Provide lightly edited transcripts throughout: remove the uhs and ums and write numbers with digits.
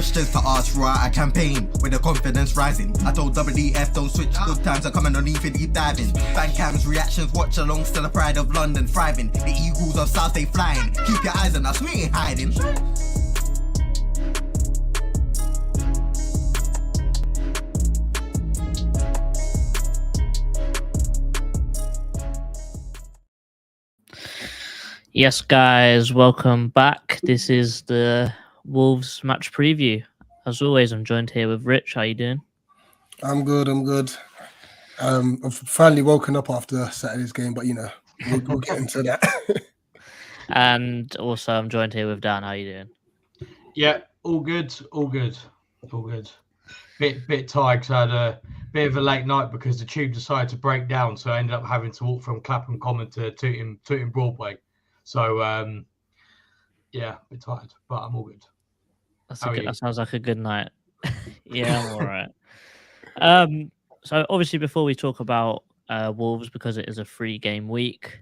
questions to ask, right? A campaign with the confidence rising. I told WDF don't switch, good times are coming on even deep diving. Fan cams, reactions, watch along, still the pride of London thriving. The Eagles of South, they flying. Keep your eyes on us, we ain't hiding. Yes, guys, welcome back. This is the Wolves match preview. As always, I'm joined here with Rich. How you doing? I'm good. I've finally woken up after Saturday's game, but we'll get into that. And also, I'm joined here with Dan. How you doing? Yeah, all good. Bit tired because I had a bit of a late night because the tube decided to break down, so I ended up having to walk from Clapham Common to Tooting Broadway. So yeah, a bit tired, but I'm all good. That sounds like a good night. Yeah, I'm all right. So obviously, before we talk about Wolves, because it is a 3-game week,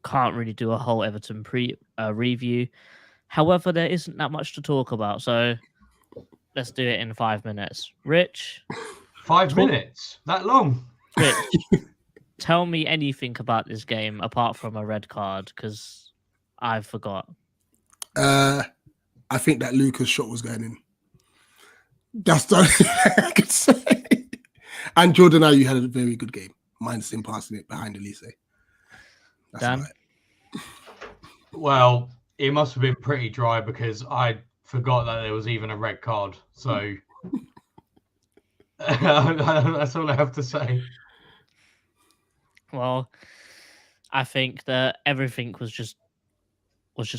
can't really do a whole Everton review. However, there isn't that much to talk about, so let's do it in 5 minutes. Rich, 5 minutes? That long? Rich, tell me anything about this game apart from a red card, because I forgot. I think that Lucas shot was going in. That's the only thing I could say. And Jordan Ayew had a very good game. Minus him passing it behind Elise. Dan? Right. Well, it must have been pretty dry because I forgot that there was even a red card. So that's all I have to say. Well, I think that everything was just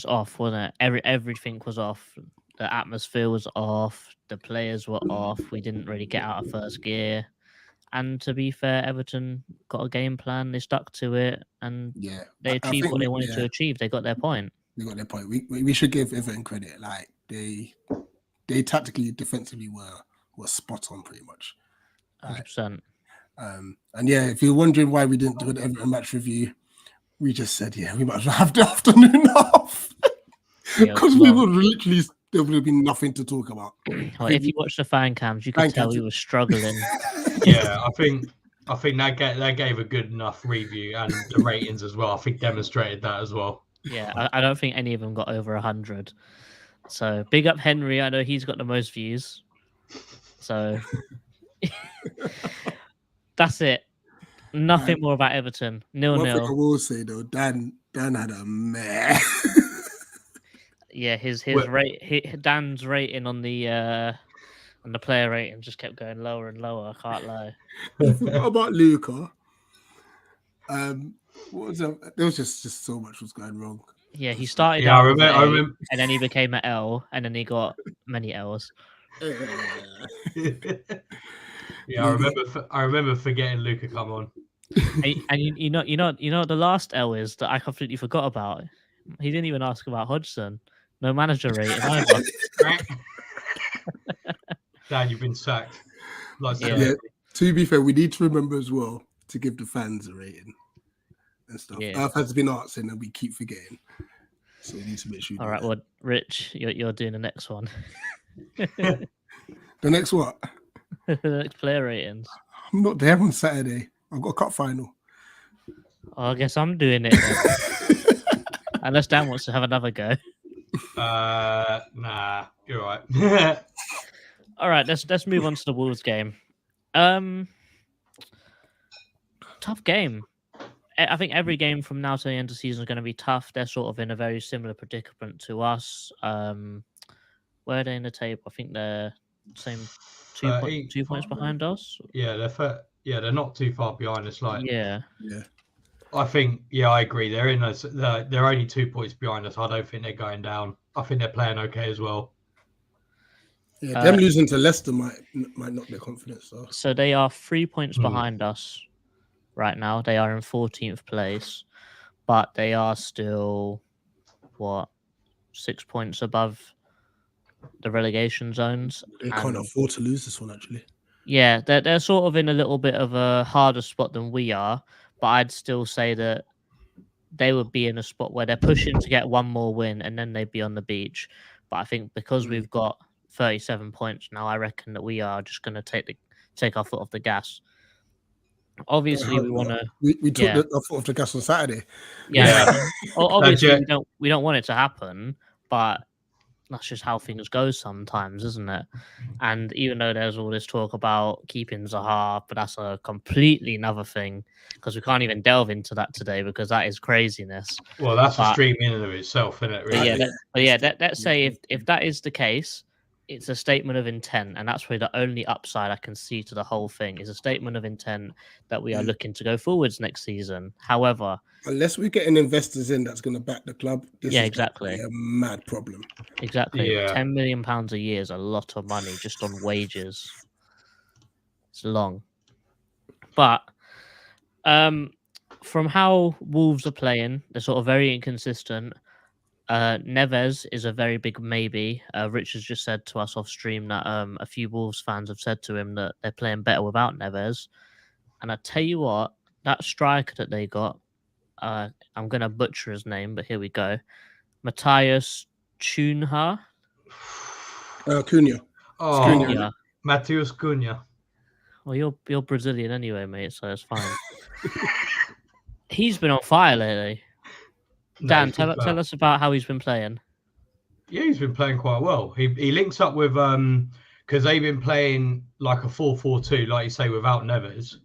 off, wasn't it? Everything was off. The atmosphere was off. The players were off. We didn't really get out of first gear. And to be fair, Everton got a game plan. They stuck to it, and they achieved what they wanted to achieve. They got their point. They got their point. We should give Everton credit. Like they tactically, defensively were spot on pretty much. 100%. And yeah, if you're wondering why we didn't do an Everton match review, we just said, we might as well have the afternoon off. Because we would literally, there would have been nothing to talk about. Well, if you watch the fan cams, you can tell we were struggling. Yeah, I think that gave a good enough review, and the ratings as well. I think demonstrated that as well. Yeah, I don't think any of them got over 100. So big up Henry. I know he's got the most views. So that's it. Nothing more about Everton. 0-0. One thing I will say though, Dan had a meh. Yeah, Dan's rating on the player rating just kept going lower and lower. I can't lie. What about Luca? What was that? There was just so much was going wrong. Yeah, he started I out remember, and then he became an L, and then he got many L's. Yeah, I remember forgetting Luca come on. And you know the last L is that I completely forgot about. He didn't even ask about Hodgson. No manager rating either. Dan, you've been sacked. Yeah. To be fair, we need to remember as well to give the fans a rating and stuff. Yeah. Our fans have been asking and we keep forgetting. So we need to make sure. All right, well, Rich, you're doing the next one. The next what? The next player ratings. I'm not there on Saturday. I've got a cup final. Oh, I guess I'm doing it then. Unless Dan wants to have another go. Nah, you're right. All right, let's move on to the Wolves game. Tough game. I think every game from now to the end of the season is going to be tough. They're sort of in a very similar predicament to us. Where are they in the table? I think they're same 2 points behind us. Yeah, they're not too far behind us. Yeah. I think, I agree. They're in us. They're only 2 points behind us. I don't think they're going down. I think they're playing okay as well. Yeah, them losing to Leicester might knock their confidence though. So they are 3 points behind us right now. They are in 14th place, but they are still 6 points above the relegation zones. They can't afford to lose this one, actually. Yeah, they're sort of in a little bit of a harder spot than we are, but I'd still say that they would be in a spot where they're pushing to get one more win and then they'd be on the beach. But I think because we've got 37 points. Now I reckon that we are just going to take our foot off the gas. Obviously, we want to. We took our foot off the gas on Saturday. Yeah. Obviously, we don't want it to happen, but that's just how things go sometimes, isn't it? And even though there's all this talk about keeping Zaha, but that's a completely another thing because we can't even delve into that today because that is craziness. Well, that's a stream in and of itself, isn't it? Really? Let's say if that is the case, it's a statement of intent, and that's really the only upside I can see to the whole thing is a statement of intent that we are looking to go forwards next season. However, unless we're getting investors in that's going to back the club, this is exactly a mad problem. Exactly. £10 million a year is a lot of money just on wages. It's long. But from how Wolves are playing, they're sort of very inconsistent. Neves is a very big maybe. Rich has just said to us off stream that a few Wolves fans have said to him that they're playing better without Neves. And I tell you what, that striker that they got, I'm going to butcher his name, but here we go. Matthias Cunha. Cunha. Oh, Cunha. Matheus Cunha. Well, you're Brazilian anyway, mate, so it's fine. He's been on fire lately. Dan, tell us about how he's been playing. Yeah, he's been playing quite well. He links up with because they've been playing like a 4-4-2, like you say, without Neves,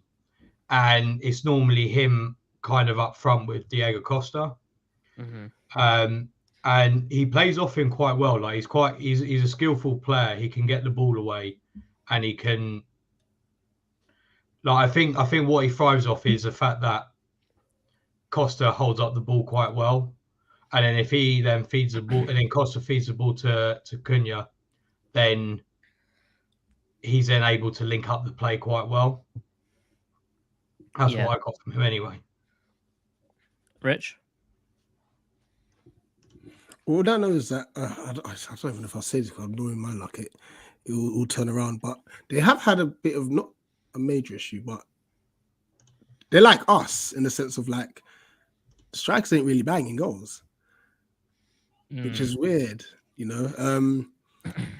and it's normally him kind of up front with Diego Costa. And he plays off him quite well. Like he's a skillful player. He can get the ball away, and he can. Like I think what he thrives off is the fact that Costa holds up the ball quite well, and then if he then feeds the ball, and then Costa feeds the ball to Cunha, then he's then able to link up the play quite well. That's what I got from him anyway. Rich? All I know is that I don't even know if I'll say this because I'm knowing my luck. It will turn around, but they have had a bit of not a major issue, but they're like us in the sense of like strikers ain't really banging goals, which is weird, you know.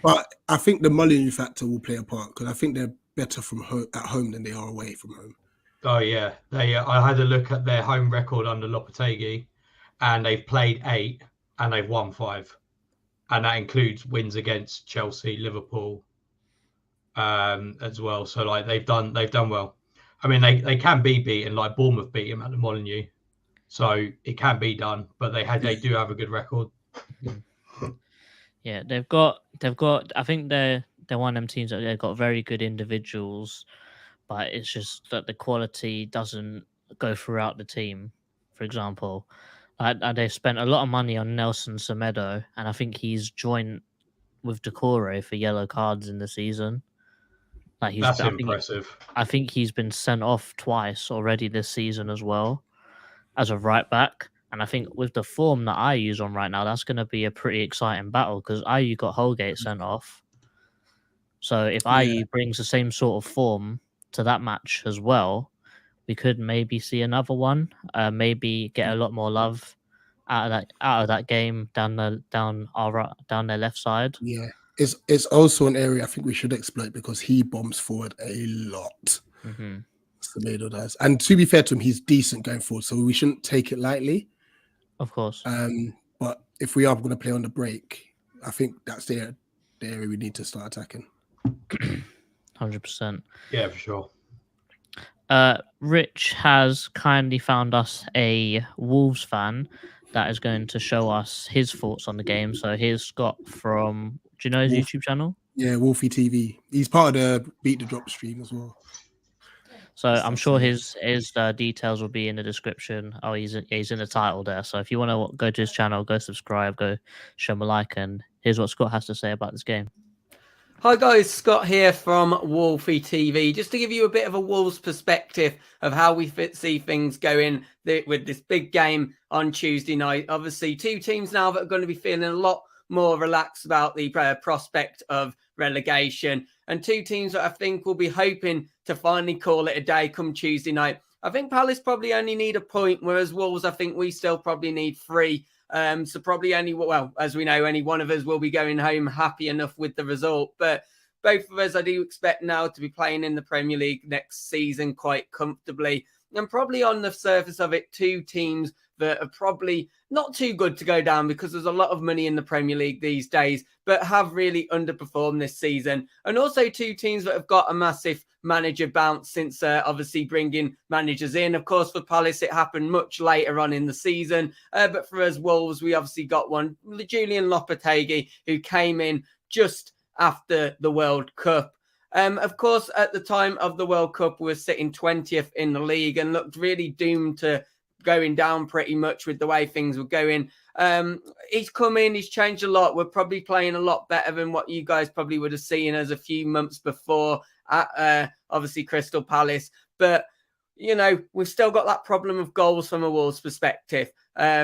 But I think the Molineux factor will play a part because I think they're better from at home than they are away from home. Oh yeah, I had a look at their home record under Lopetegui, and they've played 8 and they've won 5, and that includes wins against Chelsea, Liverpool, as well. So like they've done well. I mean they can be beaten, like Bournemouth beat them at the Molineux, so it can be done. But they do have a good record. Yeah, they've got. I think they're one of them teams that they've got very good individuals, but it's just that the quality doesn't go throughout the team. For example, they spent a lot of money on Nelson Semedo, and I think he's joined with Decore for yellow cards in the season. That's impressive. I think he's been sent off twice already this season as well as a right back. And I think with the form that IU's on right now, that's going to be a pretty exciting battle because IU got Holgate sent off. So if IU brings the same sort of form to that match as well, we could maybe see another one. Maybe get a lot more love out of that game down their left side. Yeah, it's also an area I think we should exploit because he bombs forward a lot. Semedo does, and to be fair to him, he's decent going forward, so we shouldn't take it lightly. Of course. But if we are going to play on the break, I think that's the area we need to start attacking. 100%. Yeah, for sure. Rich has kindly found us a Wolves fan that is going to show us his thoughts on the game. So here's Scott from, do you know his YouTube channel? Yeah, Wolfie TV. He's part of the Beat the Drop stream as well. So I'm sure his details will be in the description. Oh, he's in the title there. So if you want to go to his channel, go subscribe, go show him a like, and here's what Scott has to say about this game. Hi guys, Scott here from Wolfie TV. Just to give you a bit of a Wolves perspective of how we see things going with this big game on Tuesday night. Obviously, two teams now that are going to be feeling a lot more relaxed about the prospect of relegation, and two teams that I think will be hoping to finally call it a day come Tuesday night. I think Palace probably only need a point, whereas Wolves, I think we still probably need 3. So probably as we know, only one of us will be going home happy enough with the result. But both of us, I do expect now to be playing in the Premier League next season quite comfortably. And probably on the surface of it, two teams that are probably not too good to go down because there's a lot of money in the Premier League these days, but have really underperformed this season. And also two teams that have got a massive manager bounce since obviously bringing managers in. Of course, for Palace, it happened much later on in the season. But for us, Wolves, we obviously got one, Julian Lopetegui, who came in just after the World Cup. Of course, at the time of the World Cup, we were sitting 20th in the league and looked really doomed to going down pretty much with the way things were going. He's come in, he's changed a lot. We're probably playing a lot better than what you guys probably would have seen as a few months before at obviously Crystal Palace. But, you know, we've still got that problem of goals from a Wolves perspective.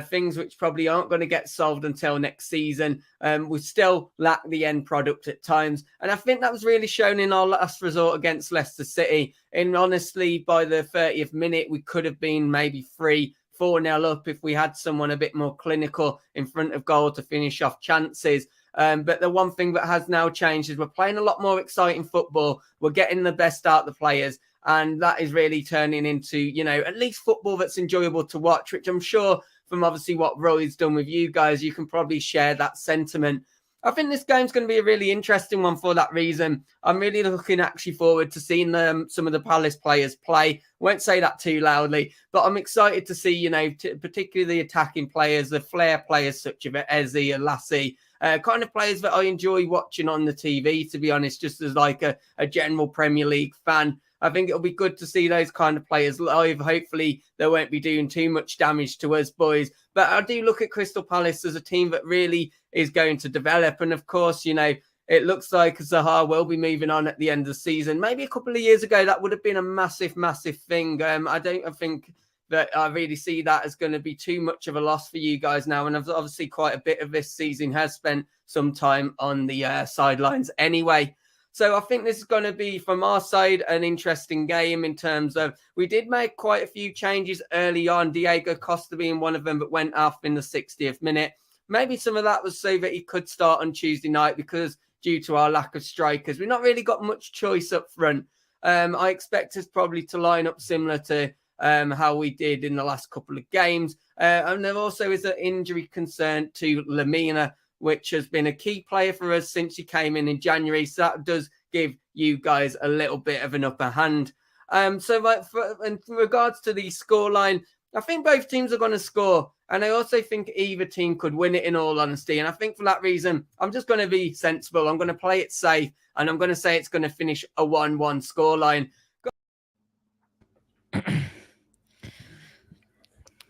Things which probably aren't going to get solved until next season. We still lack the end product at times. And I think that was really shown in our last resort against Leicester City. And honestly, by the 30th minute, we could have been maybe 3-4-0 up if we had someone a bit more clinical in front of goal to finish off chances. But the one thing that has now changed is we're playing a lot more exciting football. We're getting the best out of the players. And that is really turning into, you know, at least football that's enjoyable to watch, which I'm sure from obviously what Roy's done with you guys, you can probably share that sentiment. I think this game's going to be a really interesting one for that reason. I'm really looking actually forward to seeing some of the Palace players play. Won't say that too loudly, but I'm excited to see, you know, particularly the attacking players, the flair players such as Eze and Lassie, kind of players that I enjoy watching on the TV, to be honest, just as like a general Premier League fan. I think it'll be good to see those kind of players live. Hopefully, they won't be doing too much damage to us boys. But I do look at Crystal Palace as a team that really is going to develop. And of course, you know, it looks like Zaha will be moving on at the end of the season. Maybe a couple of years ago, that would have been a massive, massive thing. I think that I really see that as going to be too much of a loss for you guys now. And obviously quite a bit of this season has spent some time on the sidelines anyway. So I think this is going to be, from our side, an interesting game in terms of we did make quite a few changes early on. Diego Costa being one of them, but went off in the 60th minute. Maybe some of that was so that he could start on Tuesday night because due to our lack of strikers, we've not really got much choice up front. I expect us probably to line up similar to how we did in the last couple of games. And there also is an injury concern to Lamina, which has been a key player for us since he came in January. So that does give you guys a little bit of an upper hand. So in regards to the scoreline, I think both teams are going to score. And I also think either team could win it, in all honesty. And I think for that reason, I'm just going to be sensible. I'm going to play it safe. And I'm going to say it's going to finish a 1-1 scoreline.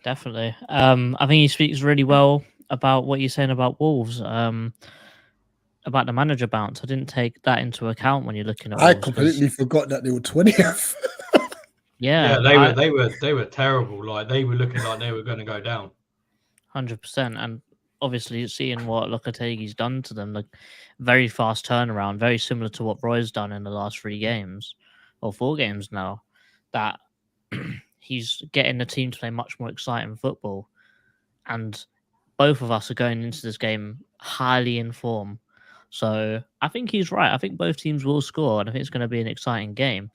Definitely. I think he speaks really well about what you're saying about Wolves, about the manager bounce. I didn't take that into account when you're looking at Wolves. I completely forgot that they were 20th. Yeah, they were terrible. Like, they were looking like they were going to go down. 100%. And obviously seeing what Lopetegui's done to them, like, very fast turnaround, very similar to what Roy's done in the last 3 games or 4 games now, that he's getting the team to play much more exciting football. And both of us are going into this game highly in form. So I think he's right. I think both teams will score, and I think it's going to be an exciting game.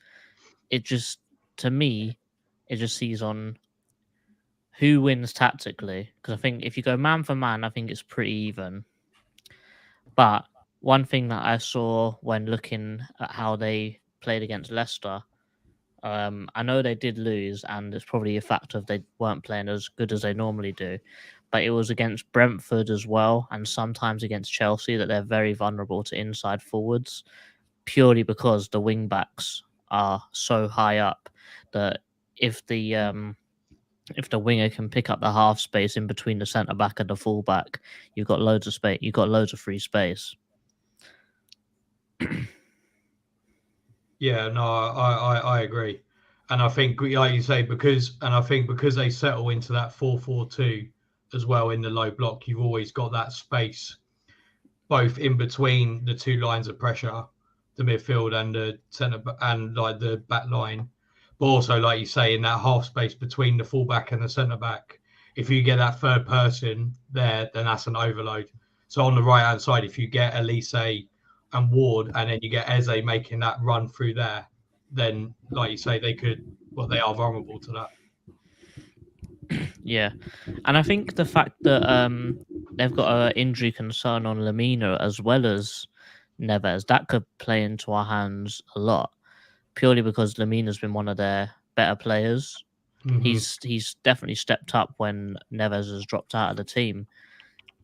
It just, to me, it just sees on who wins tactically. Because I think if you go man for man, I think it's pretty even. But one thing that I saw when looking at how they played against Leicester, I know they did lose, and it's probably a factor of they weren't playing as good as they normally do. But it was against Brentford as well, and sometimes against Chelsea, that they're very vulnerable to inside forwards, purely because the wing backs are so high up that if the winger can pick up the half space in between the centre back and the full back, you've got loads of space. You've got loads of free space. Yeah, no, I agree, and I think, like you say, because they settle into that 4-4-2 as well in the low block, you've always got that space both in between the 2 lines of pressure, the midfield and the centre and like the back line, but also, like you say, in that half space between the fullback and the centre back, if you get that third person there, then that's an overload. So on the right-hand side, if you get Elise and Ward, and then you get Eze making that run through there, then, like you say, they are vulnerable to that. Yeah, and I think the fact that they've got an injury concern on Lamina as well as Neves, that could play into our hands a lot, purely because Lamina's been one of their better players. Mm-hmm. He's definitely stepped up when Neves has dropped out of the team.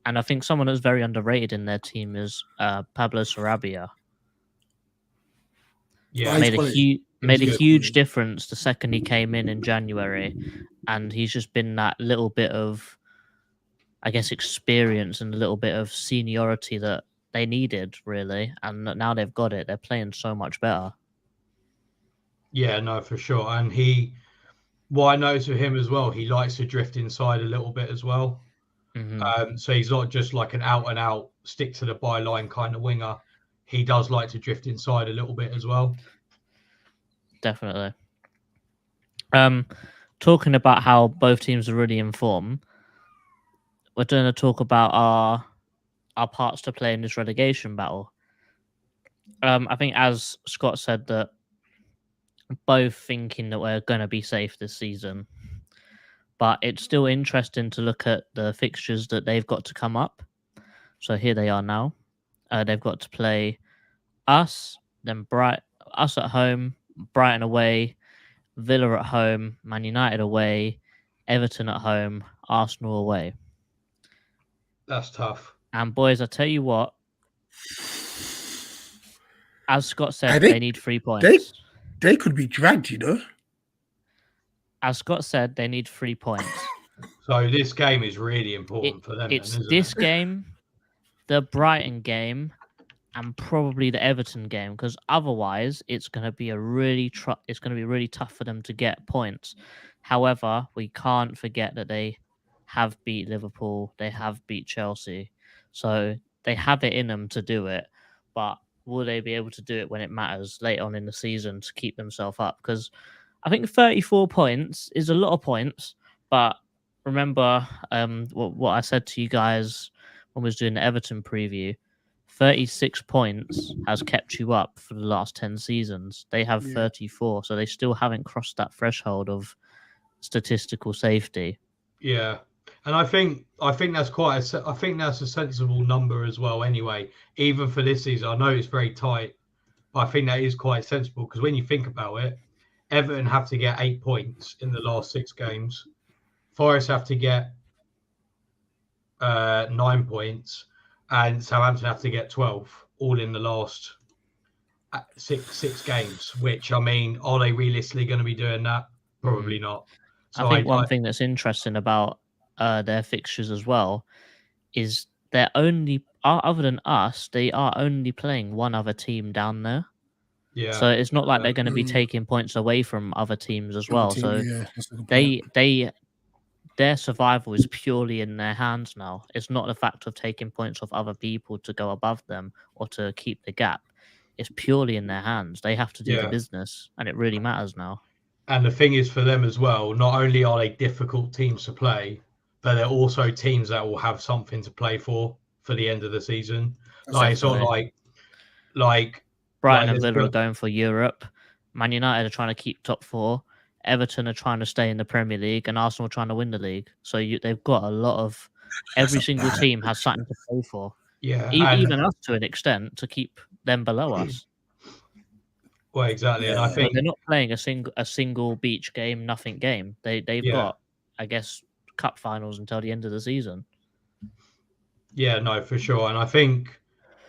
And I think someone that's very underrated in their team is Pablo Sarabia. Yeah, made a huge good. difference the second he came in January, and he's just been that little bit of, I guess, experience and a little bit of seniority that they needed, really. And now they've got it. They're playing so much better. Yeah, no, for sure. And what I noticed with him as well, he likes to drift inside a little bit as well. Mm-hmm. So he's not just like an out and out stick to the byline kind of winger. He does like to drift inside a little bit as well. Definitely. Talking about how both teams are really in form, we're going to talk about our parts to play in this relegation battle. I think, as Scott said, that both thinking that we're going to be safe this season, but it's still interesting to look at the fixtures that they've got to come up. So here they are now. They've got to play us, then us at home, Brighton away, Villa at home, Man United away, Everton at home, Arsenal away. That's tough. And boys, I tell you what, as Scott said, they need 3 points. They could be dragged, you know. As Scott said, they need 3 points. So this game is really important for them. It's then, this it? game, the Brighton game, and probably the Everton game, because otherwise it's going to be really tough for them to get points. However, we can't forget that they have beat Liverpool, they have beat Chelsea, so they have it in them to do it. But will they be able to do it when it matters late on in the season to keep themselves up? Because I think 34 points is a lot of points, but remember what I said to you guys when we was doing the Everton preview. 36 points has kept you up for the last 10 seasons. They have 34, so they still haven't crossed that threshold of statistical safety. Yeah, and I think that's I think that's a sensible number as well. Anyway, even for this season, I know it's very tight, but I think that is quite sensible because when you think about it, Everton have to get 8 points in the last 6 games. Forest have to get 9 points. And Southampton have to get 12, all in the last six games, which, I mean, are they realistically going to be doing that? Probably not. So I think one thing that's interesting about their fixtures as well is they're only, other than us, they are only playing one other team down there. Yeah. So it's not like they're going to be taking points away from other teams as well. Their survival is purely in their hands now. It's not the fact of taking points off other people to go above them or to keep the gap. It's purely in their hands. They have to do the business, and it really matters now. And the thing is for them as well, not only are they difficult teams to play, but they're also teams that will have something to play for the end of the season. Like, it's not like Brighton and Villa are going for Europe. Man United are trying to keep top 4. Everton are trying to stay in the Premier League, and Arsenal are trying to win the league. So they've got a lot of... Every single team has something to play for. Yeah, even us to an extent, to keep them below us. Well, exactly, and I think they're not playing a single beach game, nothing game. They've got, I guess, cup finals until the end of the season. Yeah, no, for sure, and I think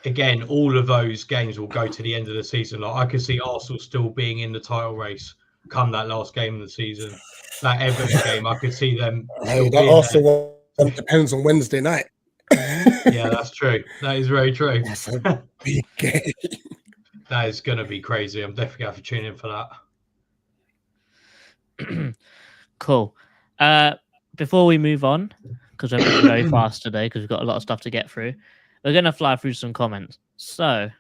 again, all of those games will go to the end of the season. Like, I could see Arsenal still being in the title race come that last game of the season. That Everton game, I could see them. That also depends on Wednesday night. Yeah, that's true. That is very true. That's a big game. That is going to be crazy. I'm definitely going to tune in for that. Cool. Before we move on, because we're moving very fast today, because we've got a lot of stuff to get through, we're going to fly through some comments. So,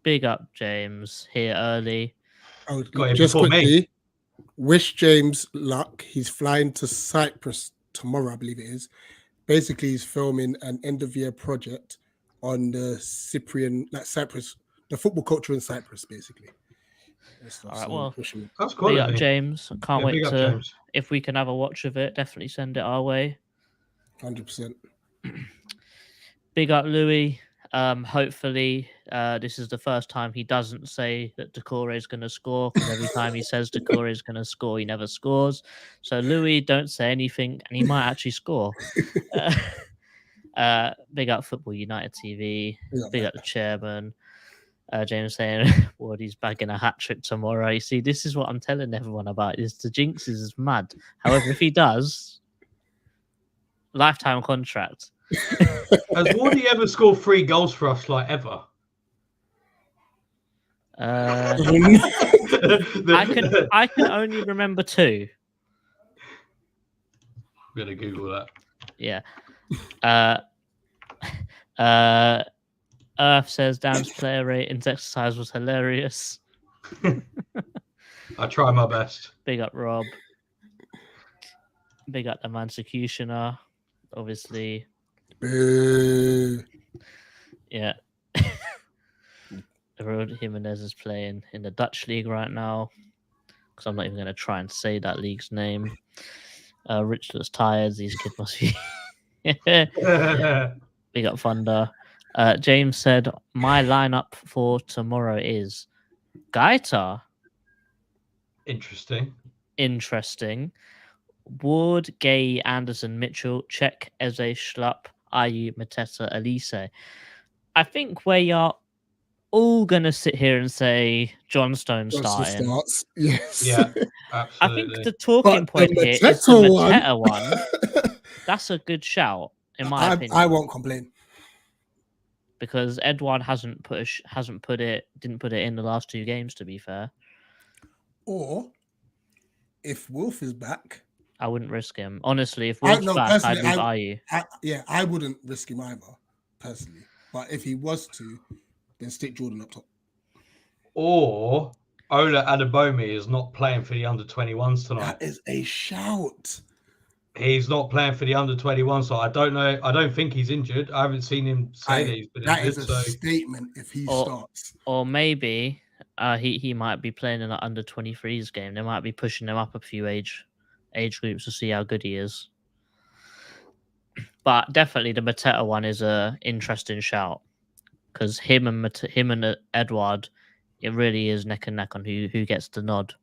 big up James here early. Just quickly, Wish James luck. He's flying to Cyprus tomorrow, I believe it is. Basically, he's filming an end of year project on the Cyprus, the football culture in Cyprus, basically. All right, well, that's big quality. up James. I can't wait big up to James. if we can have a watch of it. Definitely send it our way. 100%. Big up Louis. Hopefully, this is the first time he doesn't say that Decore is going to score, because every time he says Decore is going to score, he never scores. So Louis, don't say anything, and he might actually score. Big up Football United TV. Big up the chairman. James saying, Wardy's bagging a hat trick tomorrow. You see, this is what I'm telling everyone about. Is the jinx is mad. However, if he does, lifetime contract. Has Wardy ever scored 3 goals for us, like ever? I can only remember 2. I'm gonna Google that. Yeah. Earth says Dan's player ratings exercise was hilarious. I try my best. Big up Rob. Big up the Mansecutioner, obviously. Yeah. Jimenez is playing in the Dutch league right now, because I'm not even going to try and say that league's name. Rich looks tired. These kids must be. Big up Thunder. James said, my lineup for tomorrow is Gaeta. Interesting. Ward, Gay, Anderson, Mitchell, Czech, Eze, Schlupp, Ayew, Mateta, Elise. I think we are all going to sit here and say John Stone starting. Starts. Yes. Yeah, absolutely. I think the talking point here is the Mateta one. That's a good shout, in my opinion. I won't complain. Because Edouard didn't put it in the last 2 games, to be fair. Or if Wolf is back, I wouldn't risk him. Honestly, if Wolf's back, I'd move Ayew. I wouldn't risk him either, personally. But if he was to, then stick Jordan up top. Or Ola Adebayomi is not playing for the under-21s tonight. That is a shout. He's not playing for the under-21, so I don't know. I don't think he's injured. I haven't seen him say that he's been that injured. That is a statement if he starts. Or maybe he might be playing in the under-23s game. They might be pushing him up a few age groups to see how good he is. But definitely the Mateta one is a interesting shout, because him and Edouard, it really is neck and neck on who gets the nod.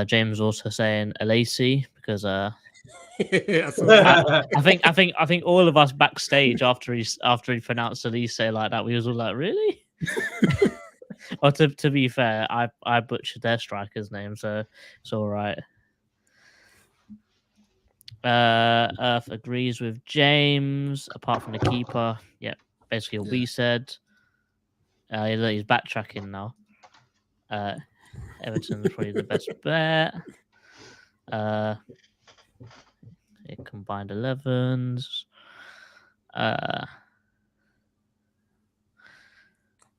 James also saying Elise, because I think all of us backstage after he pronounced Elise like that, we was all like, really? Or to be fair, I butchered their striker's name, so it's all right. Earth agrees with James, apart from the keeper. Yeah, basically what we said. He's backtracking now. Everton's probably the best bet. Combined 11s.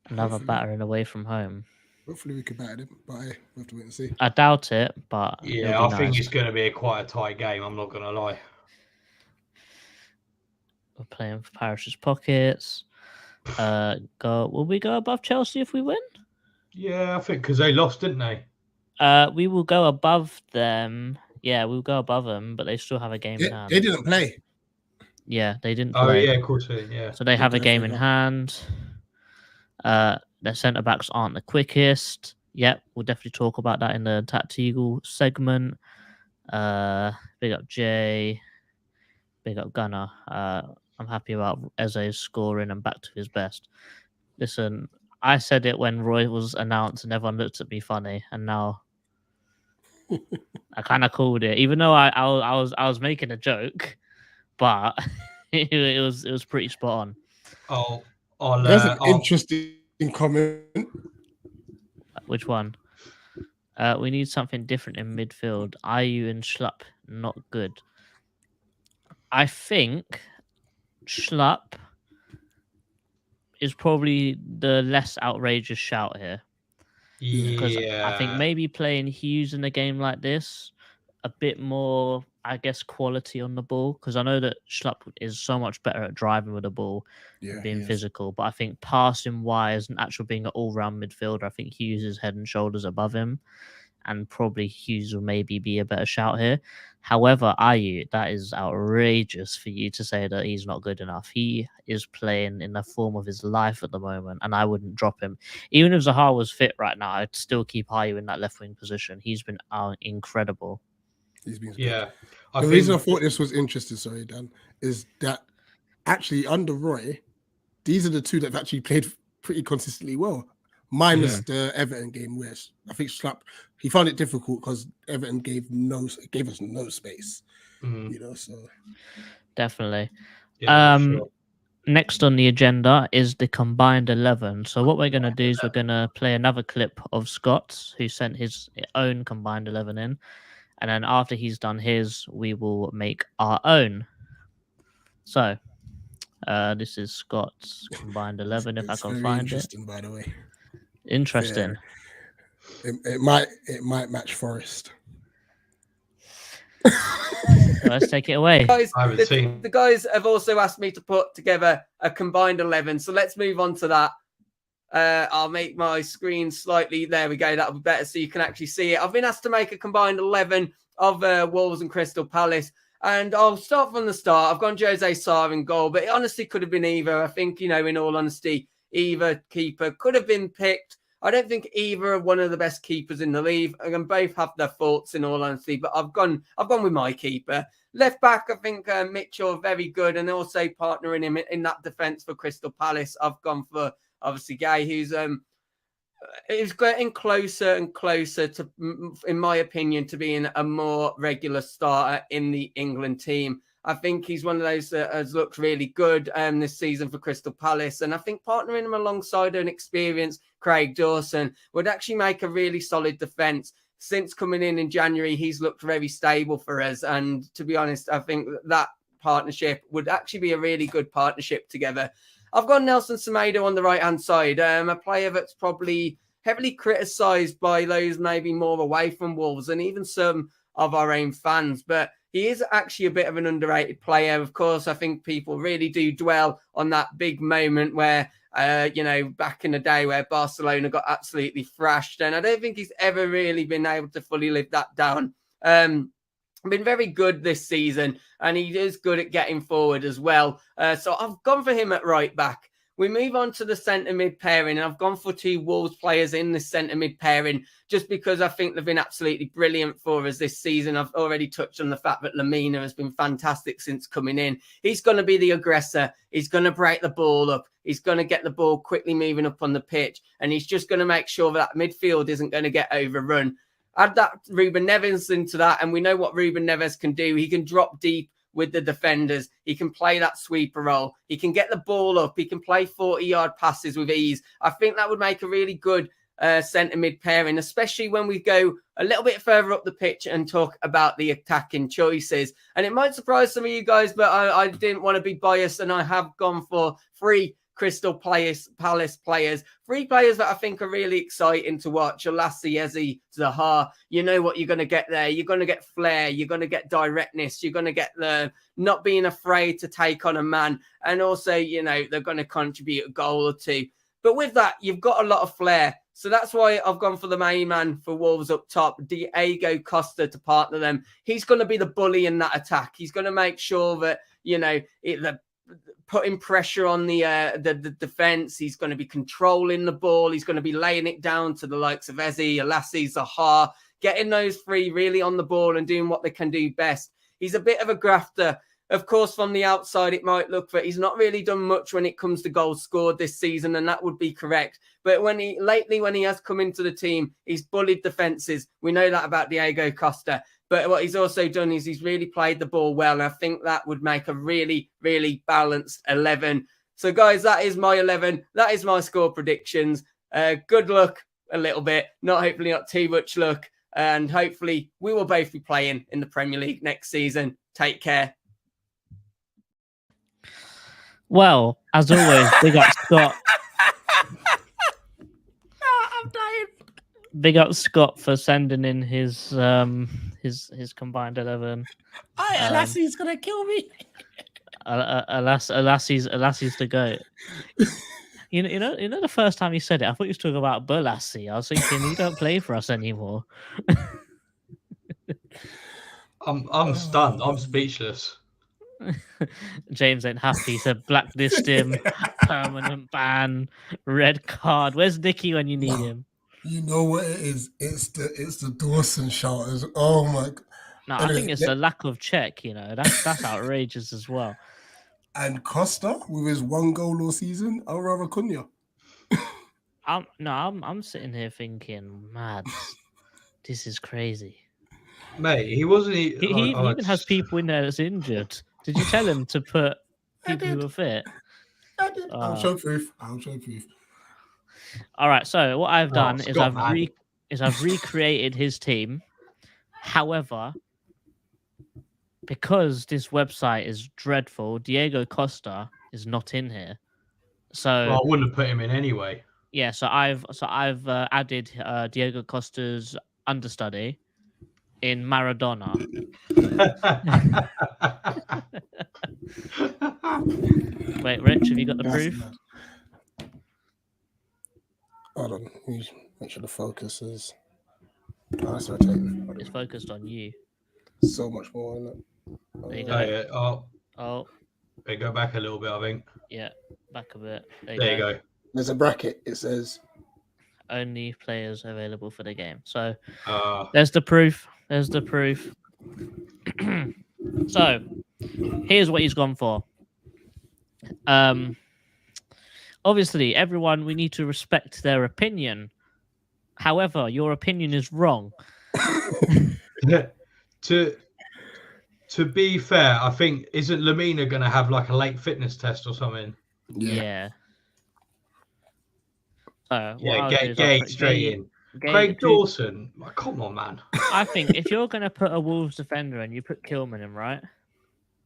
Another battering away from home. Hopefully we can batter him, but we have to wait and see. I doubt it, but yeah, I think it's going to be quite a tight game. I'm not going to lie. We're playing for Parish's pockets. Will we go above Chelsea if we win? Yeah, I think because they lost, didn't they? We will go above them. Yeah, we'll go above them, but they still have a game in hand. They didn't play. Yeah, they didn't play. Oh, yeah, of course. Yeah. So they have a game in hand. Their centre-backs aren't the quickest. Yep, we'll definitely talk about that in the tactical segment. Big up Jay. Big up Gunner. I'm happy about Eze's scoring and back to his best. Listen, I said it when Roy was announced and everyone looked at me funny, and now I kind of called it, even though I was making a joke, but it was pretty spot on. There's an interesting comment. Which one? We need something different in midfield. Ayew and Schlupp not good. I think Schlupp is probably the less outrageous shout here. Because Yeah. I think maybe playing Hughes in a game like this, a bit more, I guess, quality on the ball. Because I know that Schlupp is so much better at driving with the ball and being physical. But I think passing wise and actually being an all-round midfielder, I think Hughes is head and shoulders above him. And probably Hughes will maybe be a better shout here. However, Ayew, that is outrageous for you to say that he's not good enough. He is playing in the form of his life at the moment, and I wouldn't drop him. Even if Zaha was fit right now, I'd still keep Ayew in that left wing position. He's been incredible. He's been Yeah. The reason I thought this was interesting, sorry, Dan, is that actually under Roy, these are the two that have actually played pretty consistently well. Minus the Everton game, where I think Schlupp, he found it difficult because Everton gave us no space. You know, so definitely. Yeah, sure. Next on the agenda is the combined 11. So what we're going to do is we're going to play another clip of Scott's, who sent his own combined 11 in. And then after he's done his, we will make our own. So this is Scott's combined 11, if I can find it. Interesting, by the way. Interesting. It might match Forest. Let's take it away. Guys, the guys have also asked me to put together a combined 11. So let's move on to that. I'll make my screen slightly. There we go. That'll be better so you can actually see it. I've been asked to make a combined 11 of Wolves and Crystal Palace. And I'll start from the start. I've gone Jose Sarr in goal, but it honestly could have been either. I think, in all honesty, either keeper could have been picked. I don't think either are one of the best keepers in the league. And both have their faults, in all honesty. But I've gone with my keeper. Left back, I think Mitchell very good, and also partnering him in that defence for Crystal Palace. I've gone for obviously Gay, who's getting closer and closer to, in my opinion, to being a more regular starter in the England team. I think he's one of those that has looked really good this season for Crystal Palace. And I think partnering him alongside an experienced Craig Dawson would actually make a really solid defence. Since coming in January, he's looked very stable for us. And to be honest, I think that partnership would actually be a really good partnership together. I've got Nelson Semedo on the right-hand side, a player that's probably heavily criticised by those maybe more away from Wolves and even some of our own fans. But he is actually a bit of an underrated player. Of course, I think people really do dwell on that big moment where, back in the day where Barcelona got absolutely thrashed. And I don't think he's ever really been able to fully live that down. Been very good this season, and he is good at getting forward as well. So I've gone for him at right back. We move on to the centre mid pairing, and I've gone for two Wolves players in the centre mid pairing just because I think they've been absolutely brilliant for us this season. I've already touched on the fact that Lamina has been fantastic since coming in. He's going to be the aggressor. He's going to break the ball up. He's going to get the ball quickly moving up on the pitch, and he's just going to make sure that midfield isn't going to get overrun. Add that Ruben Neves into that, and we know what Ruben Neves can do. He can drop deep with the defenders. He can play that sweeper role. He can get the ball up. He can play 40-yard passes with ease. I think that would make a really good centre mid pairing, especially when we go a little bit further up the pitch and talk about the attacking choices. And it might surprise some of you guys, but I didn't want to be biased, and I have gone for three Crystal Palace players, three players that I think are really exciting to watch. Alassi, Eze, Zaha. You know what you're going to get there. You're going to get flair. You're going to get directness. You're going to get the not being afraid to take on a man. And also, they're going to contribute a goal or two. But with that, you've got a lot of flair. So that's why I've gone for the main man for Wolves up top, Diego Costa, to partner them. He's going to be the bully in that attack. He's going to make sure that, putting pressure on the defense. He's going to be controlling the ball. He's going to be laying it down to the likes of Eze, Alassi, Zaha, getting those three really on the ball and doing what they can do best. He's a bit of a grafter. Of course, from the outside, it might look that he's not really done much when it comes to goals scored this season, and that would be correct. But when he has come into the team, he's bullied defenses. We know that about Diego Costa. But what he's also done is he's really played the ball well. And I think that would make a really, really balanced 11. So, guys, that is my 11. That is my score predictions. Good luck a little bit. Hopefully not too much luck. And hopefully we will both be playing in the Premier League next season. Take care. Well, as always, big up Scott. I'm dying. Big up Scott for sending in his combined 11. Lassie's gonna kill me. Alassie's the goat. You know the first time he said it, I thought he was talking about Balassi. I was thinking you don't play for us anymore. I'm stunned. I'm speechless. James ain't happy. He said blacklist him, permanent ban, red card. Where's Nicky when you need him? You know what it is? It's the Dawson shouters. Oh my god. No, I think it's the lack of check, that's outrageous as well. And Costa with his 1 goal all season, I'd rather Cunha. I'm sitting here thinking, mad, this is crazy. Mate, he wasn't. He even has people in there that's injured. Did you tell him to put people who are fit? I did. I'll show proof. All right. So what I've done is I've recreated his team. However, because this website is dreadful, Diego Costa is not in here. So I wouldn't have put him in anyway. Yeah. So I've added Diego Costa's understudy in Maradona. Wait, Rich, have you got the proof? Hold on. Make sure the focus is. That's rotating. It's focused on you. So much more in it. There you go. Oh. They go back a little bit, I think. Yeah, back a bit. There you go. There's a bracket. It says only players available for the game. So there's the proof. There's the proof. So here's what he's gone for. Obviously, everyone, we need to respect their opinion. However, your opinion is wrong. To be fair, I think, isn't Lamina going to have like a late fitness test or something? Yeah. Get straight in. Craig Dawson, come on, man. I think if you're going to put a Wolves defender in, you put Kilman in, right?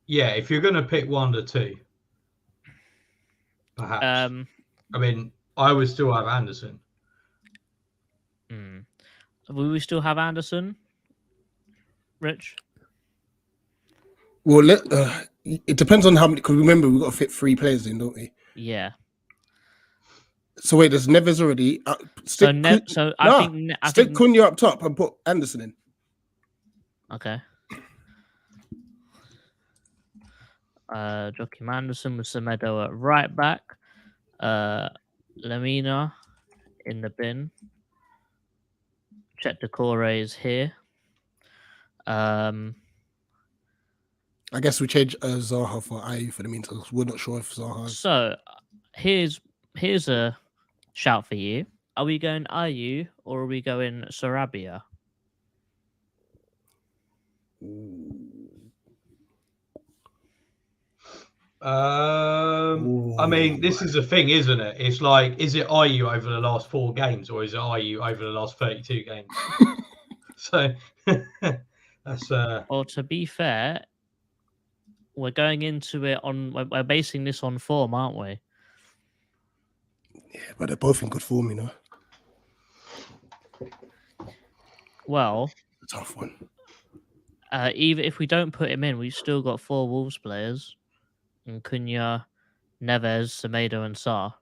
Yeah, if you're going to pick 1 to 2, perhaps. I mean, I would still have Anderson. Will we still have Anderson, Rich? Well, it depends on how many. Because remember, we've got to fit 3 players in, don't we? Yeah. So wait, there's Neves already. Stick Cunha up top and put Anderson in. Okay. Joachim Anderson with Semedo at right back. Lamina in the bin. Chet Decore is here. I guess we change Zaha for Ayew for the meantime. We're not sure if Zaha. So here's a shout for you. Are we going Ayew or are we going Sarabia? I mean, this is the thing, isn't it? It's like, is it Ayew over the last 4 games or is it Ayew over the last 32 games? So that's Or to be fair, we're going into it we're basing this on form, aren't we? Yeah, but they're both in good form, you know. Well, a tough one. Even if we don't put him in, we've still got 4 Wolves players. And Cunha, Neves, Semedo, and Sarr.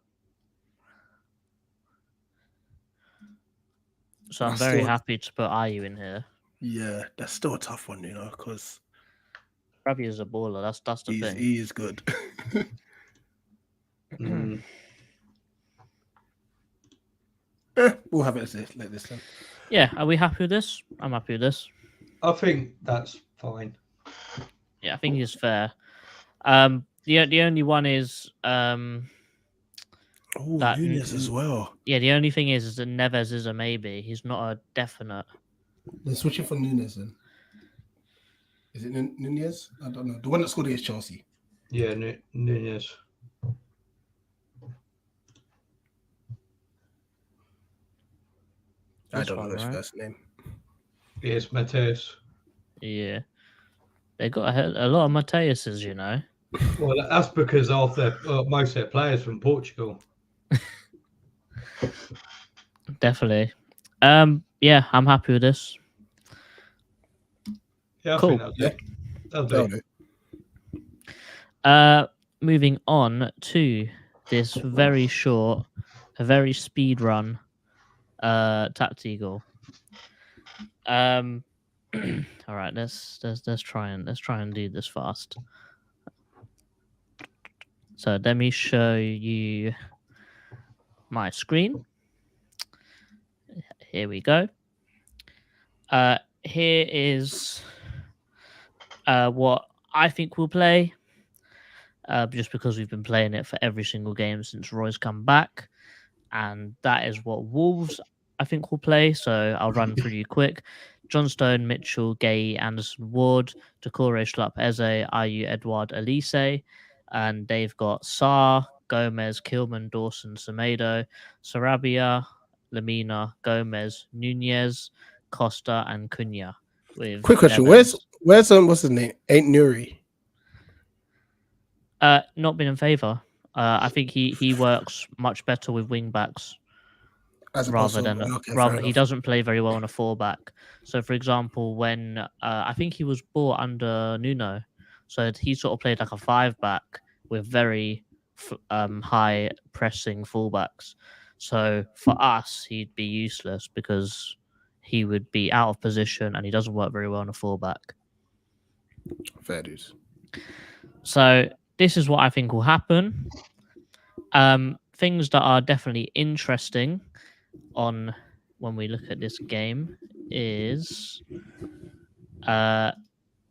So I'm very happy to put Ayew in here. Yeah, that's still a tough one, you know, because Rabi is a baller. That's the thing. He is good. We'll have it like this then. Yeah, are we happy with this? I'm happy with this. I think that's fine. Yeah, I think it's fair. The only one is Nunes as well. Yeah, the only thing is that Neves is a maybe. He's not a definite. Then switch it for Nunes then. Is it Nunez? I don't know. The one that scored against Chelsea. Yeah, Nunez. I don't know his first name. Yes, Mateus. Yeah. They got a lot of Mateuses, you know. Well, that's because most of their players from Portugal. Definitely. Yeah, I'm happy with this. Yeah, I Cool. think that'll do. Moving on to this very short, a very speed run, Tactical. All right, let's try and do this fast. So let me show you my screen. Here we go. Here is what I think we'll play. Just because we've been playing it for every single game since Roy's come back, and that is what Wolves I think will play. So I'll run through you quick. Johnstone, Mitchell, Gay, Anderson, Ward, Decore, Schlupp, Eze, Ayu, Edward, Elise, and they've got Sarr, Gomez, Kilman, Dawson, Semedo, Sarabia, Lamina, Gomez, Nunez, Costa, and Cunha. With Quick question: Neves. Where's what's his name? Ain't Nuri? Not been in favour. I think he works much better with wing backs rather than he doesn't play very well on a 4-back. So, for example, when I think he was bought under Nuno, so he sort of played like a 5-back with very high pressing fullbacks. So for us, he'd be useless because he would be out of position and he doesn't work very well on a 4-back. Fair dues. So this is what I think will happen. Things that are definitely interesting on when we look at this game is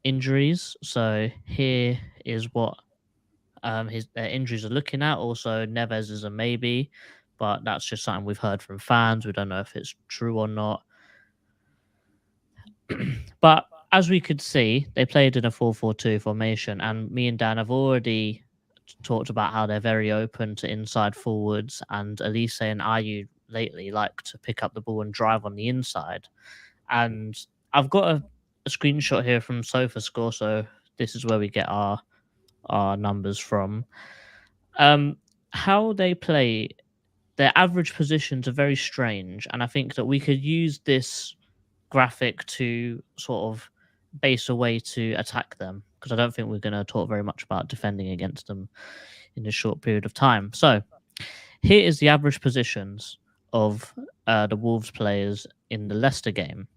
injuries. So here is what their injuries are looking at. Also, Neves is a maybe, but that's just something we've heard from fans. We don't know if it's true or not. But as we could see, they played in a 4-4-2 formation, and me and Dan have already talked about how they're very open to inside forwards, and Elise and Ayu lately like to pick up the ball and drive on the inside. And I've got a screenshot here from SofaScore, so this is where we get our numbers from. How they play, their average positions are very strange, and I think that we could use this graphic to sort of base a way to attack them, because I don't think we're going to talk very much about defending against them in a short period of time. So here is the average positions of the Wolves players in the Leicester game.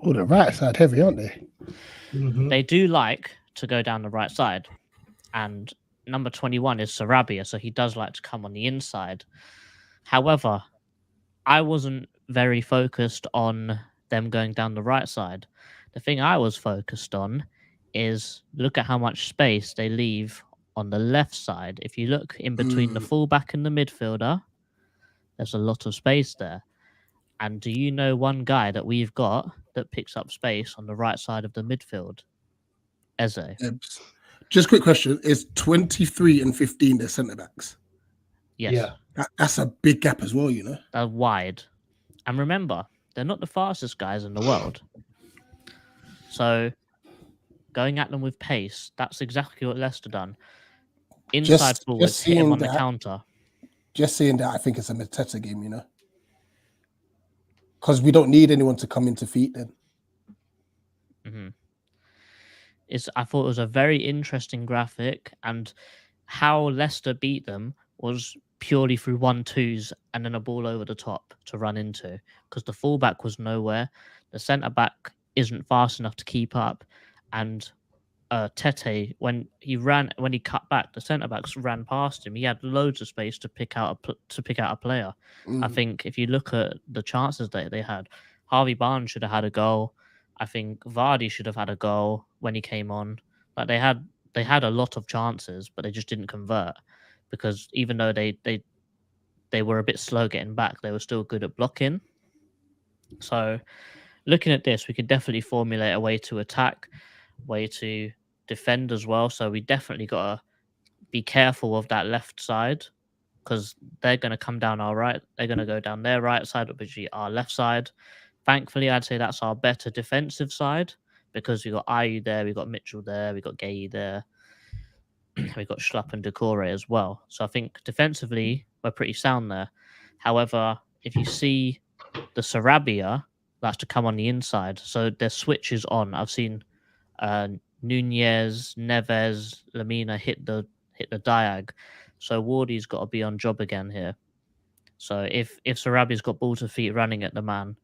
Oh, the right side heavy, aren't they? Mm-hmm. They do like to go down the right side, and number 21 is Sarabia, so he does like to come on the inside. However, I wasn't very focused on them going down the right side. The thing I was focused on is look at how much space they leave on the left side. If you look in between the fullback and the midfielder, there's a lot of space there. And do you know one guy that we've got that picks up space on the right side of the midfield? Eze. Just a quick question. Is 23 and 15 their centre-backs? Yes. Yeah. That's a big gap as well, you know? They're wide. And remember, they're not the fastest guys in the world. So going at them with pace, that's exactly what Leicester done. Inside forwards, hit him on the counter. Just saying that, I think it's a Mateta game, you know? Because we don't need anyone to come into feet then. Mm-hmm. I thought it was a very interesting graphic, and how Leicester beat them was purely through 1-2s and then a ball over the top to run into, because the fullback was nowhere. The centre-back isn't fast enough to keep up, and Tete, when he cut back, the centre-backs ran past him. He had loads of space to pick out a player. I think if you look at the chances that they had, Harvey Barnes should have had a goal. I think Vardy should have had a goal when he came on. Like they had a lot of chances, but they just didn't convert, because even though they were a bit slow getting back, they were still good at blocking. So looking at this, we could definitely formulate a way to attack, way to defend as well. So we definitely got to be careful of that left side, because they're going to come down our right. They're going to go down their right side, which is our left side. Thankfully, I'd say that's our better defensive side, because we got Ayu there, we got Mitchell there, we got Gay there, we got Schlupp and Decore as well. So I think defensively we're pretty sound there. However, if you see the Sarabia that's to come on the inside. So their switch is on. I've seen Nunez, Neves, Lamina hit the diag. So Wardy's got to be on job again here. So if Sarabia's got ball to feet running at the man,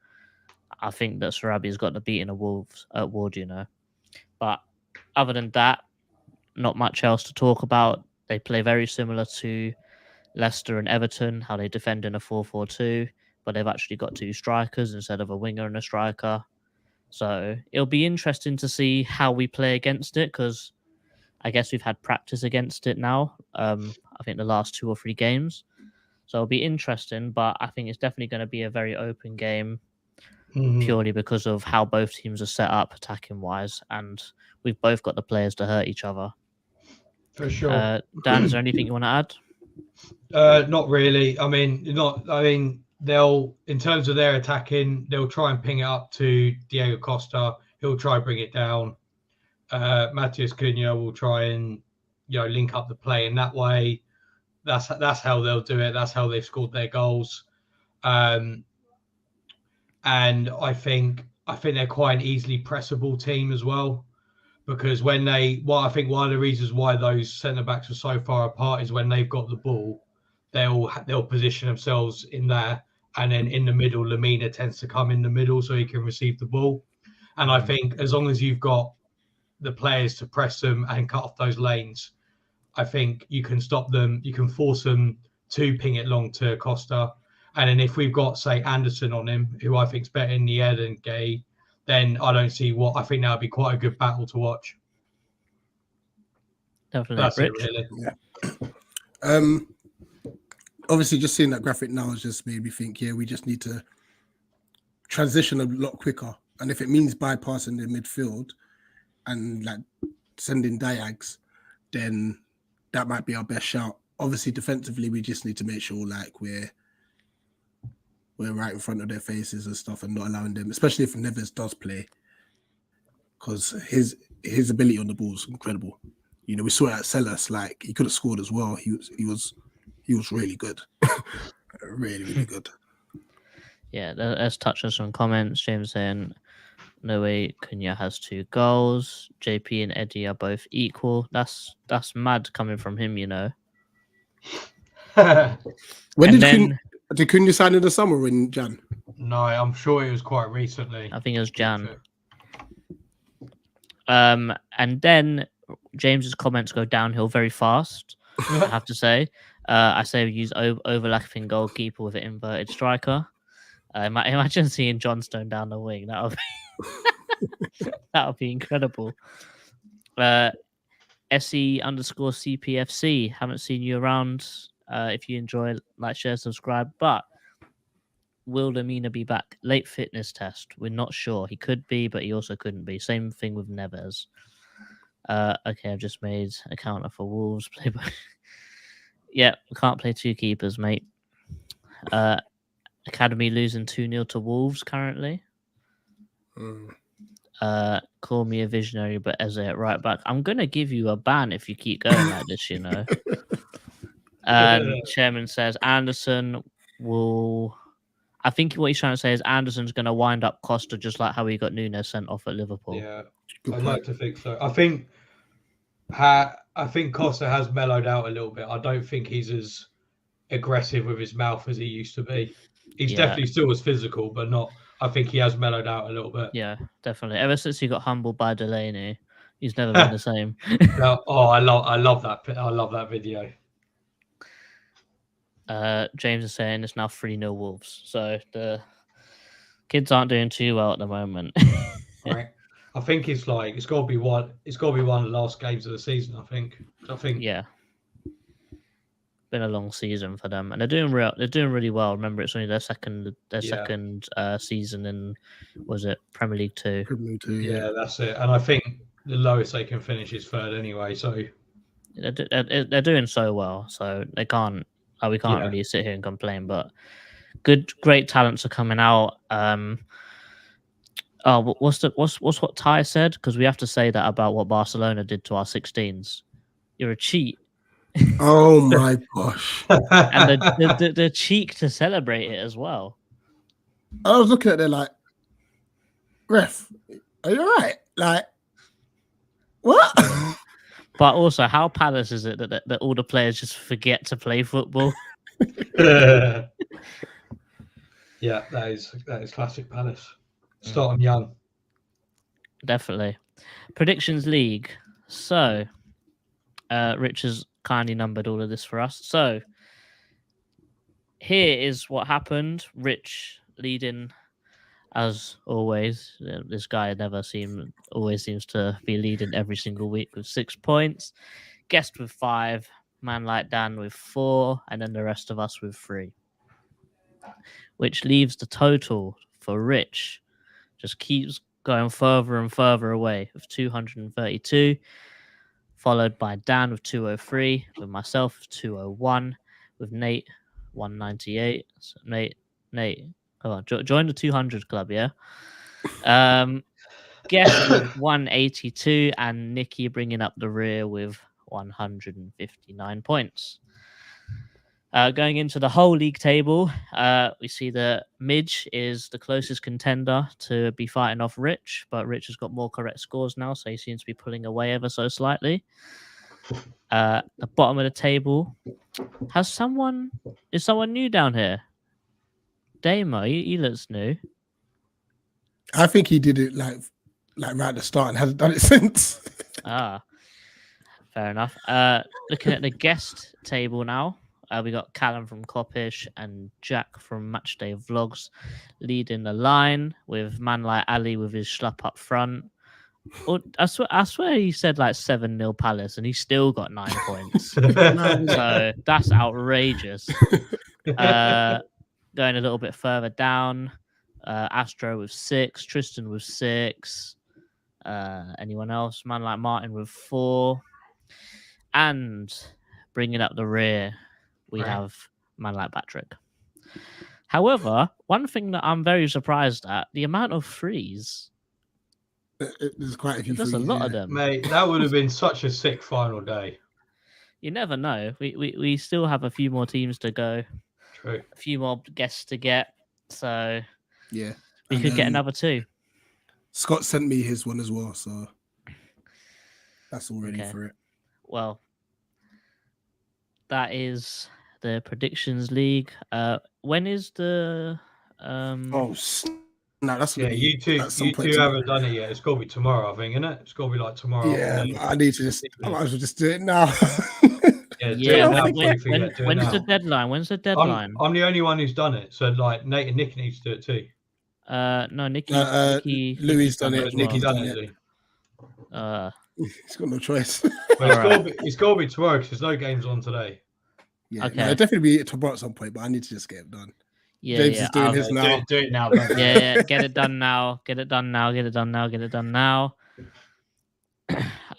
I think that Sarabia's got the beat in a Wolves at Ward, you know. But other than that, not much else to talk about. They play very similar to Leicester and Everton, how they defend in a 4-4-2, but they've actually got 2 strikers instead of a winger and a striker. So it'll be interesting to see how we play against it, because I guess we've had practice against it now. I think the last 2 or 3 games. So it'll be interesting, but I think it's definitely going to be a very open game, purely because of how both teams are set up attacking wise, and we've both got the players to hurt each other. For sure. Dan, is there anything you want to add? Not really. I mean, they'll, in terms of their attacking, they'll try and ping it up to Diego Costa. He'll try and bring it down. Matheus Cunha will try and, link up the play in that way. That's how they'll do it. That's how they've scored their goals. And I think they're quite an easily pressable team as well, because I think one of the reasons why those centre backs are so far apart is when they've got the ball, they'll position themselves in there, and then in the middle, Lamina tends to come in the middle so he can receive the ball. And I think as long as you've got the players to press them and cut off those lanes, I think you can stop them. You can force them to ping it long to Costa. And then if we've got, say, Anderson on him, who I think is better in the air than Gay, then I don't see I think that would be quite a good battle to watch. Definitely. That's Rich? it, really. Yeah. Obviously, just seeing that graphic now has just made me think, we just need to transition a lot quicker. And if it means bypassing the midfield and like sending diags, then that might be our best shout. Obviously, defensively, we just need to make sure like we're right in front of their faces and stuff, and not allowing them, especially if Neves does play, because his ability on the ball is incredible. We saw it at Sellas, like he could have scored as well. He was really good, really good. Yeah, let's touch on some comments. James saying, no way Cunha has 2 goals. JP and Eddie are both equal. That's mad coming from him, When did Cunha sign in the summer or in Jan? No, I'm sure it was quite recently. I think it was Jan. And then James's comments go downhill very fast, I have to say. I say we use overlapping goalkeeper with an inverted striker. Imagine seeing Johnstone down the wing. That would be incredible. SE_CPFC. Haven't seen you around. If you enjoy, like, share, subscribe. But will Lamina be back? Late fitness test. We're not sure. He could be, but he also couldn't be. Same thing with Neves. Okay, I've just made a counter for Wolves. Yeah, we can't play 2 keepers, mate. Academy losing 2-0 to Wolves currently. Call me a visionary, but as a right back, I'm gonna give you a ban if you keep going like this, Chairman says Anderson will. I think what he's trying to say is Anderson's going to wind up Costa just like how he got Nunez sent off at Liverpool. Yeah, I'd like to think so. I think Costa has mellowed out a little bit. I don't think he's as aggressive with his mouth as he used to be. He's definitely still as physical, but not. I think he has mellowed out a little bit. Yeah, definitely. Ever since he got humbled by Delaney, he's never been the same. I love that. I love that video. James is saying it's now 3-0 Wolves. So the kids aren't doing too well at the moment. Right. I think it's got to be one. It's got to be one of the last games of the season. I think. Yeah. Been a long season for them, and they're doing really well. Remember, it's only their second season in, was it Premier League 2? Premier League 2, yeah, that's it. And I think the lowest they can finish is 3rd anyway. So they're doing so well, so they can't. We can't really sit here and complain. But great talents are coming out. What's what Ty said? Because we have to say that about what Barcelona did to our 16s. You're a cheat. Oh my gosh! And the cheek to celebrate it as well. I was looking at it like, ref, are you all right? Like, what? But also, how Palace is it that all the players just forget to play football? Yeah, that is classic Palace. Start them young. Definitely. Predictions League. So, Rich has kindly numbered all of this for us. So, here is what happened. Rich leading as always. This guy always seems to be leading every single week with 6 points. Guest with 5, man like Dan with 4, and then the rest of us with 3. Which leaves the total for Rich just keeps going further and further away with 232, followed by Dan with 203, with myself with 201, with Nate 198. So Nate, come on, join the 200 club, yeah. Guest with 182, and Nicky bringing up the rear with 159 points. Going into the whole league table, we see that Midge is the closest contender to be fighting off Rich, but Rich has got more correct scores now, so he seems to be pulling away ever so slightly. The bottom of the table, is someone new down here? Damo, he looks new. I think he did it like right at the start and hasn't done it since. Fair enough. Looking at the guest table now, we got Callum from Coppish and Jack from Matchday Vlogs leading the line with man like Ali with his schlup up front. I swear he said like 7-0 Palace and he still got 9 points. So that's outrageous. Going a little bit further down, Astro with 6, Tristan with 6. Anyone else? Man like Martin with 4. And bringing up the rear, we have man like Patrick. However, one thing that I'm very surprised at, the amount of threes. There's quite a few. There's a lot of them. Mate, that would have been such a sick final day. You never know. We still have a few more teams to go. True. A few more guests to get. So yeah, we could get another 2. Scott sent me his one as well, so that's all ready for it. Well, that is the predictions league. When is the no, that's you two haven't done it yet. It's got to be tomorrow, I think, isn't it? It's got to be like tomorrow. Yeah, I need to I might as well just do it now. When's the deadline? When's the deadline? I'm the only one who's done it, so like Nate and Nick need to do it too. No, Nicky. Louis done it. Nicky's done it. He's got no choice. It's got to be tomorrow because there's no games on today. Yeah, okay. It'll definitely be tomorrow at some point, but I need to just get it done. Yeah, James is doing his now. Do it now. Yeah, get it done now. Get it done now.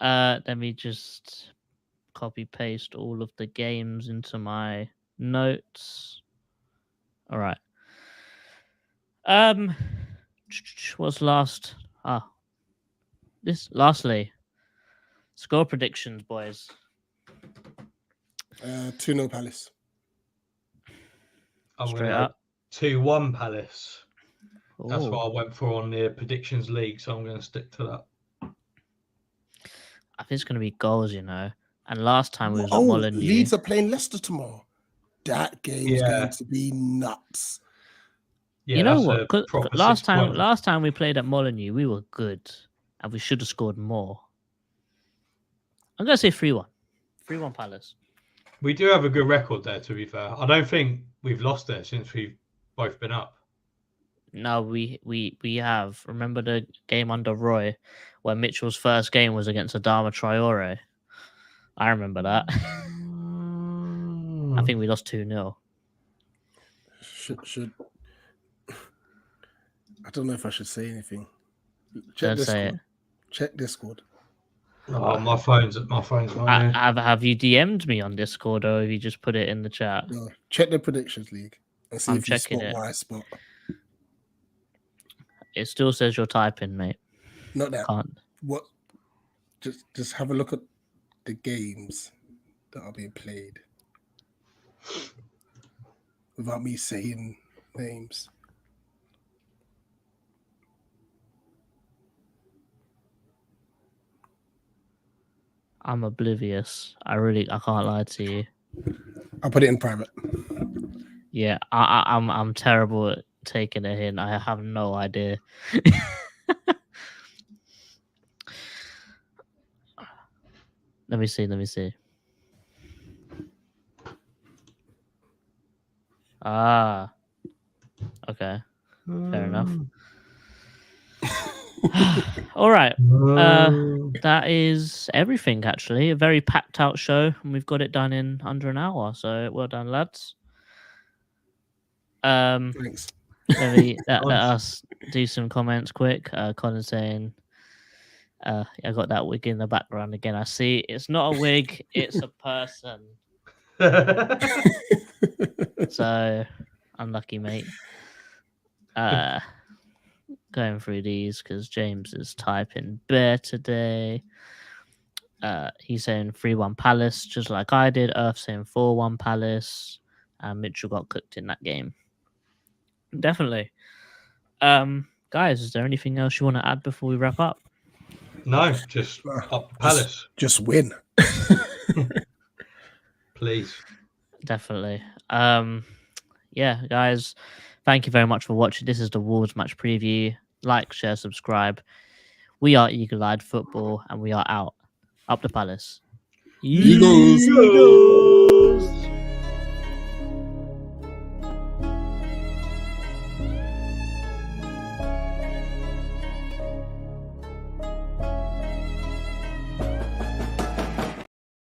Let me just copy paste all of the games into my notes. All right. What's last? Lastly, score predictions, boys. 2-0 Palace. I'm going to 2-1 Palace. Ooh. That's what I went for on the predictions league, so I'm going to stick to that. I think it's going to be goals, you know. And last time we was at Molyneux. Leeds are playing Leicester tomorrow. That game is going to be nuts. Yeah, you know what? Last time we played at Molyneux, we were good, and we should have scored more. I'm going to say 3-1. 3-1 Palace. We do have a good record there, to be fair. I don't think we've lost there since we've both been up. No, we have. Remember the game under Roy, where Mitchell's first game was against Adama Traore? I remember that. I think we lost 2-0. Should I don't know if I should say anything. Don't say it. Check Discord. Oh, my phone's not here. Have you DM'd me on Discord, or have you just put it in the chat? No, check the predictions league and see if you spot what I spot. It still says you're typing, mate. Not that. Can't. What? Just have a look at the games that are being played without me saying names. I'm oblivious. I can't lie to you. I'll put it in private. Yeah, I'm terrible at taking a hint. I have no idea. Let me see. Ah, okay, fair enough. All right, that is everything. Actually, a very packed out show, and we've got it done in under an hour. So well done, lads. Thanks. Let us do some comments quick. Colin saying, I got that wig in the background again. I see. It's not a wig. It's a person. So unlucky, mate. Going through these because James is typing bear today. He's saying 3-1 Palace, just like I did. Earth saying 4-1 Palace. And Mitchell got cooked in that game. Definitely. Guys, is there anything else you want to add before we wrap up? No, just up the Palace. Just win. Please. Definitely. Yeah, guys, thank you very much for watching. This is the Wolves match preview. Like, share, subscribe. We are Eagle-Eyed Football, and we are out. Up the Palace. Eagles.